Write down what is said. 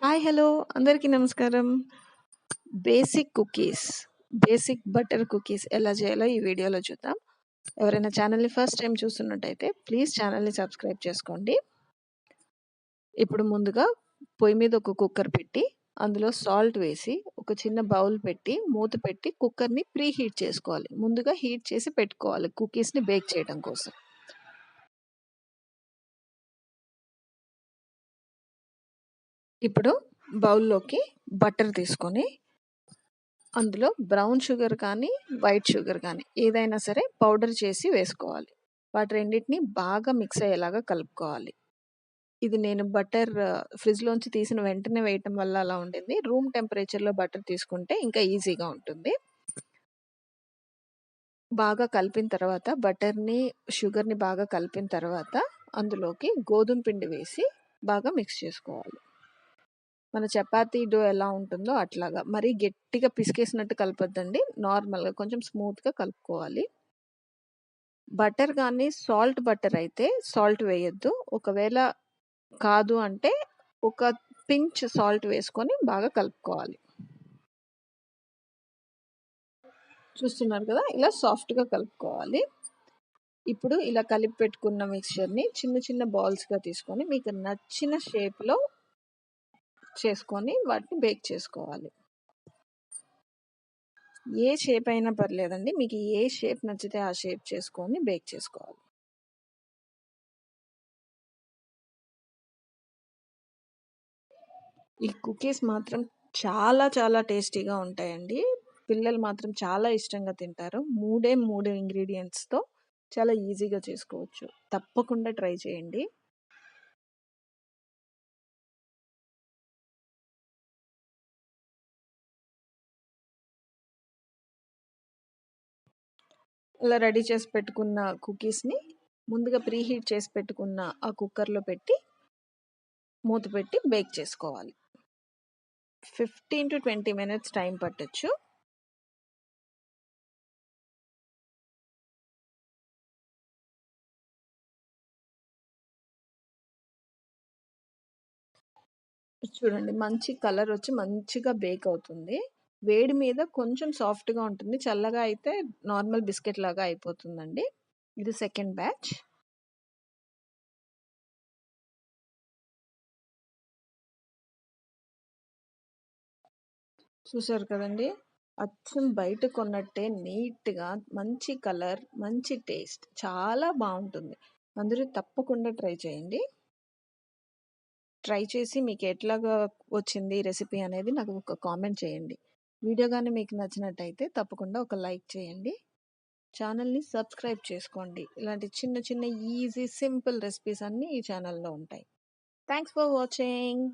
Hi! Hello! అందరికీ నమస్కారం. Basic cookies, basic butter cookies ఎలా చేయాలో ఈ వీడియోలో చూద్దాం. ఎవరైనా ఛానల్‌ని ఫస్ట్ టైమ్ చూస్తున్నట్టయితే ప్లీజ్ ఛానల్‌ని సబ్స్క్రైబ్ చేసుకోండి. ఇప్పుడు ముందుగా పొయ్యి మీద ఒక కుక్కర్ పెట్టి, అందులో సాల్ట్ వేసి, ఒక చిన్న బౌల్ పెట్టి, మూత పెట్టి కుక్కర్‌ని ప్రీ హీట్ చేసుకోవాలి. ముందుగా హీట్ చేసి పెట్టుకోవాలి కుకీస్‌ని బేక్ చేయడం కోసం. ఇప్పుడు బౌల్‌లోకి బటర్ తీసుకొని అందులో బ్రౌన్ షుగర్ కానీ, వైట్ షుగర్ కానీ ఏదైనా సరే పౌడర్ చేసి వేసుకోవాలి. వాటి రెండిటిని బాగా మిక్స్ అయ్యేలాగా కలుపుకోవాలి. ఇది నేను బటర్ ఫ్రిడ్జ్‌లోంచి తీసిన వెంటనే వేయటం వల్ల అలా ఉండింది. రూమ్ టెంపరేచర్‌లో బటర్ తీసుకుంటే ఇంకా ఈజీగా ఉంటుంది. బాగా కలిపిన తర్వాత బటర్‌ని, షుగర్‌ని బాగా కలిపిన తర్వాత అందులోకి గోధుమ పిండి వేసి బాగా మిక్స్ చేసుకోవాలి. మన చపాతీ డో ఎలా ఉంటుందో అట్లాగా. మరీ గట్టిగా పిసికేసినట్టు కలపొద్దండి. నార్మల్‌గా కొంచెం స్మూత్‌గా కలుపుకోవాలి. బటర్ గానీ, సాల్ట్ బటర్ అయితే సాల్ట్ వేయొద్దు. ఒకవేళ కాదు అంటే ఒక పించ్ సాల్ట్ వేసుకొని బాగా కలుపుకోవాలి. చూస్తున్నారు కదా! ఇలా సాఫ్ట్‌గా కలుపుకోవాలి. ఇప్పుడు ఇలా కలిపి పెట్టుకున్న మిక్స్చర్‌ని చిన్న చిన్న బాల్స్‌గా తీసుకొని మీకు నచ్చిన షేప్‌లో చేసుకొని వాటిని బేక్ చేసుకోవాలి. ఏ షేప్ అయినా పర్లేదండి. మీకు ఏ షేప్ నచ్చితే ఆ షేప్ చేసుకొని బేక్ చేసుకోవాలి. ఈ కుకీస్ మాత్రం చాలా చాలా టేస్టీగా ఉంటాయండి. పిల్లలు మాత్రం చాలా ఇష్టంగా తింటారు. 3 ఇంగ్రీడియెంట్స్‌తో చాలా ఈజీగా చేసుకోవచ్చు. తప్పకుండా ట్రై చేయండి. ఇలా రెడీ చేసి పెట్టుకున్న కుకీస్‌ని ముందుగా ప్రీ హీట్ చేసి పెట్టుకున్న ఆ కుక్కర్‌లో పెట్టి మూత పెట్టి బేక్ చేసుకోవాలి. 15-20 మినిట్స్ టైం పట్టొచ్చు. చూడండి మంచి కలర్ వచ్చి మంచిగా బేక్ అవుతుంది. వేడి మీద కొంచెం సాఫ్ట్‌గా ఉంటుంది. చల్లగా అయితే నార్మల్ బిస్కెట్ లాగా అయిపోతుందండి. ఇది సెకండ్ బ్యాచ్. చూసారు కదండీ! అచ్చం బయట కొన్నట్టే నీట్‌గా మంచి కలర్, మంచి టేస్ట్ చాలా బావుంటుంది. అందరూ తప్పకుండా ట్రై చేయండి. ట్రై చేసి మీకు ఎట్లాగా వచ్చింది రెసిపీ అనేది నాకు ఒక కామెంట్ చేయండి. వీడియో గాని మీకు నచ్చినట్టయితే తప్పకుండా ఒక లైక్ చేయండి. ఛానల్‌ని సబ్స్క్రైబ్ చేసుకోండి. ఇలాంటి చిన్న చిన్న ఈజీ సింపుల్ రెసిపీస్ అన్నీ ఈ ఛానల్‌లో ఉంటాయి. Thanks for watching.